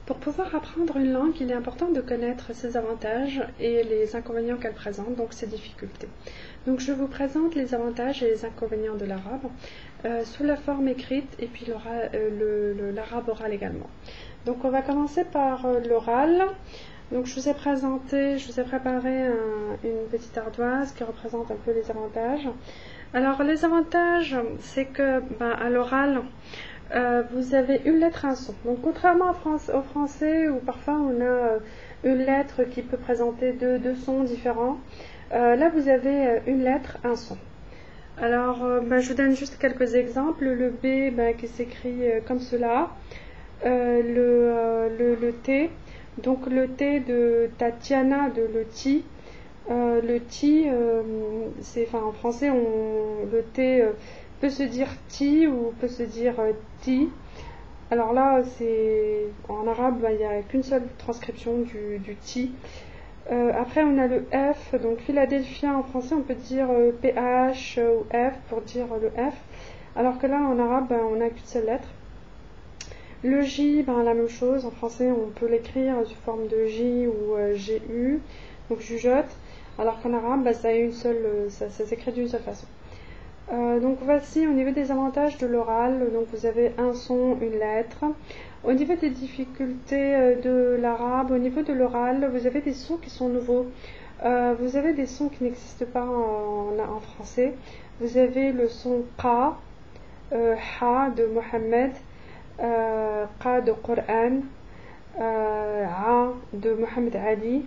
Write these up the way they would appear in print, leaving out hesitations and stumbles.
Pour pouvoir apprendre une langue, il est important de connaître ses avantages et les inconvénients qu'elle présente, donc ses difficultés. Donc je vous présente les avantages et les inconvénients de l'arabe sous la forme écrite et puis l'arabe oral également. Donc on va commencer par l'oral. Donc je vous ai préparé une petite ardoise qui représente un peu les avantages. Alors les avantages, c'est que à l'oral, vous avez une lettre, un son. Donc contrairement au français où parfois on a une lettre qui peut présenter deux sons différents, là vous avez une lettre, un son. Alors je vous donne juste quelques exemples. Le B qui s'écrit comme cela, le T, donc le T de Tatiana, de le Ti. Le Ti, en français le T peut se dire ti ou peut se dire ti. Alors là, en arabe, il n'y a qu'une seule transcription du ti. Après, on a le F, donc philadelphien en français, on peut dire PH ou F pour dire le F. Alors que là, en arabe, on n'a qu'une seule lettre. Le J, la même chose. En français, on peut l'écrire sous forme de J ou GU, donc jugeote. Alors qu'en arabe, ça s'écrit d'une seule façon. Donc voici au niveau des avantages de l'oral. Donc vous avez un son, une lettre. Au niveau des difficultés de l'arabe, au niveau de l'oral, vous avez des sons qui sont nouveaux. Vous avez des sons qui n'existent pas en français. Vous avez le son qa, ha de Mohammed, qa de Coran, a de Mohammed Ali.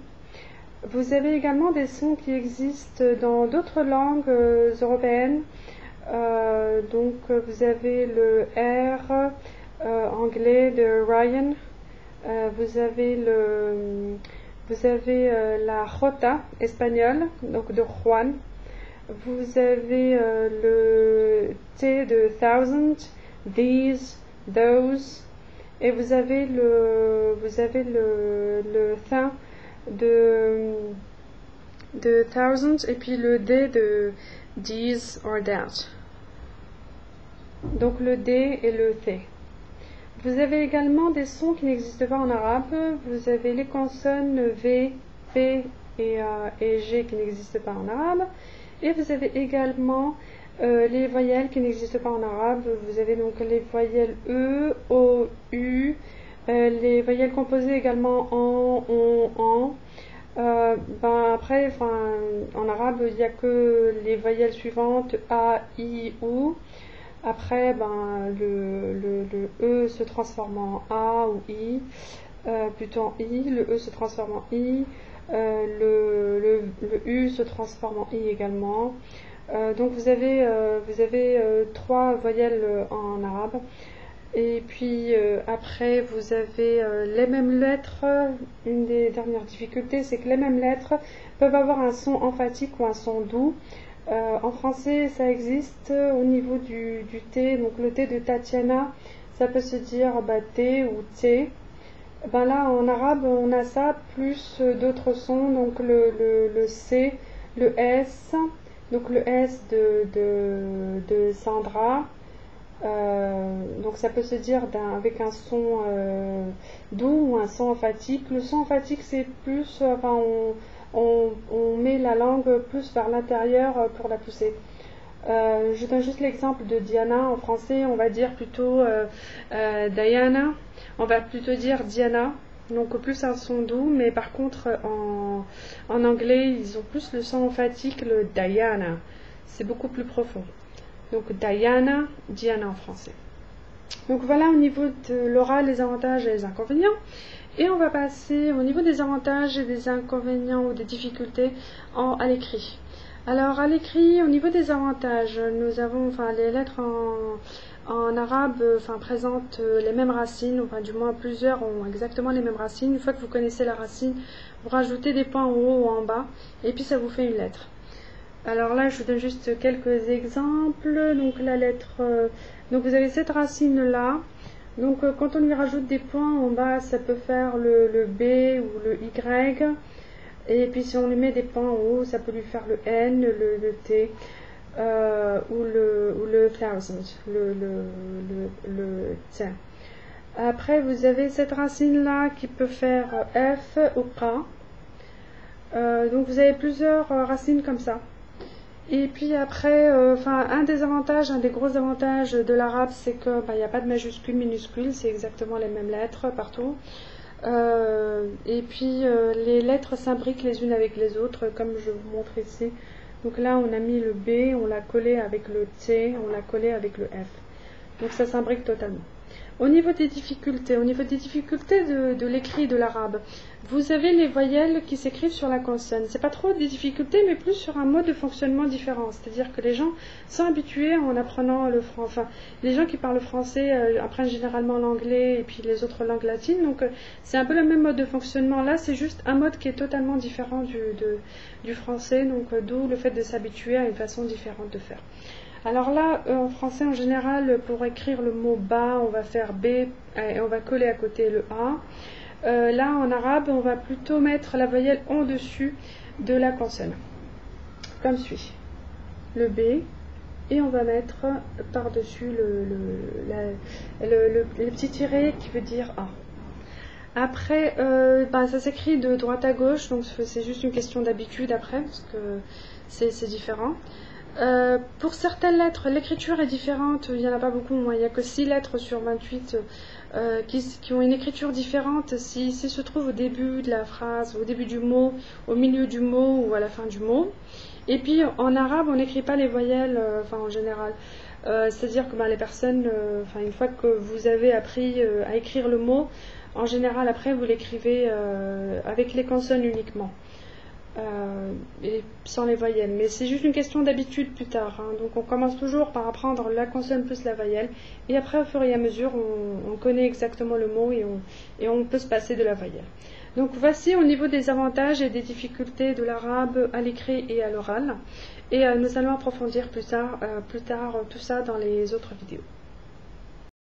Vous avez également des sons qui existent dans d'autres langues européennes. Donc vous avez le R anglais de Ryan. Vous avez la Jota espagnole, donc de Juan. Vous avez le T de thousand, these, those. Et vous avez le th de thousand et puis le D de these or that. Donc le D et le T. Vous avez également des sons qui n'existent pas en arabe. Vous avez les consonnes V, P et G qui n'existent pas en arabe. Et vous avez également les voyelles qui n'existent pas en arabe. Vous avez donc les voyelles E, O, U, les voyelles composées également en, on, en. Après, en arabe, il n'y a que les voyelles suivantes A, I, OU. Après, le E se transforme en A ou I, plutôt en I. Le E se transforme en I. Le U se transforme en I également. Donc vous avez trois voyelles en arabe. Et puis après vous avez les mêmes lettres. Une des dernières difficultés, c'est que les mêmes lettres peuvent avoir un son emphatique ou un son doux. En français ça existe au niveau du T, donc le T de Tatiana, ça peut se dire T ou T. Là en arabe on a ça plus d'autres sons, donc le C, le S, donc le S de Sandra. Donc ça peut se dire avec un son doux ou un son emphatique. Le son emphatique c'est plus, on met la langue plus vers l'intérieur pour la pousser. Je donne juste l'exemple de Diana. En français on va dire plutôt Diana, on va plutôt dire Diana, donc plus un son doux, mais par contre en anglais ils ont plus le son emphatique, le Diana, c'est beaucoup plus profond. Donc Diana en français. Donc voilà au niveau de l'oral les avantages et les inconvénients. Et on va passer au niveau des avantages et des inconvénients ou des difficultés à l'écrit. Alors à l'écrit, au niveau des avantages, nous avons les lettres en arabe présentent les mêmes racines, du moins plusieurs ont exactement les mêmes racines. Une fois que vous connaissez la racine, vous rajoutez des points en haut ou en bas, et puis ça vous fait une lettre. Alors là, je vous donne juste quelques exemples. Donc la lettre, donc vous avez cette racine là. Donc quand on lui rajoute des points en bas, ça peut faire le B ou le Y. Et puis si on lui met des points en haut, ça peut lui faire le N, le T ou le thousand, le T. Après, vous avez cette racine-là qui peut faire F ou K. Donc vous avez plusieurs racines comme ça. Et puis après, un des avantages, un des gros avantages de l'arabe, c'est que il n'y a pas de majuscules, minuscules, c'est exactement les mêmes lettres partout. Et puis les lettres s'imbriquent les unes avec les autres, comme je vous montre ici. Donc là, on a mis le B, on l'a collé avec le T, on l'a collé avec le F. Donc ça s'imbrique totalement. Au niveau des difficultés de l'écrit de l'arabe, vous avez les voyelles qui s'écrivent sur la consonne. C'est pas trop des difficultés, mais plus sur un mode de fonctionnement différent. C'est-à-dire que les gens sont habitués en apprenant le français. Enfin, les gens qui parlent français apprennent généralement l'anglais et puis les autres langues latines. Donc c'est un peu le même mode de fonctionnement. Là, c'est juste un mode qui est totalement différent du français. Donc d'où le fait de s'habituer à une façon différente de faire. Alors là, en français en général, pour écrire le mot bas, on va faire B et on va coller à côté le A. Là, en arabe, on va plutôt mettre la voyelle en dessus de la consonne, comme suit. Le B, et on va mettre par-dessus le petit tiret qui veut dire A. Après, ça s'écrit de droite à gauche, donc c'est juste une question d'habitude après, parce que c'est différent. Pour certaines lettres, l'écriture est différente, il n'y en a pas beaucoup, il n'y a que 6 lettres sur 28 qui ont une écriture différente si se trouvent au début de la phrase, au début du mot, au milieu du mot ou à la fin du mot. Et puis en arabe, on n'écrit pas les voyelles, en général. C'est-à-dire que les personnes, une fois que vous avez appris à écrire le mot, en général après vous l'écrivez avec les consonnes uniquement. Et sans les voyelles, mais c'est juste une question d'habitude plus tard, hein. Donc on commence toujours par apprendre la consonne plus la voyelle, et après au fur et à mesure on connaît exactement le mot et on peut se passer de la voyelle. Donc voici au niveau des avantages et des difficultés de l'arabe à l'écrit et à l'oral, et nous allons approfondir plus tard tout ça dans les autres vidéos.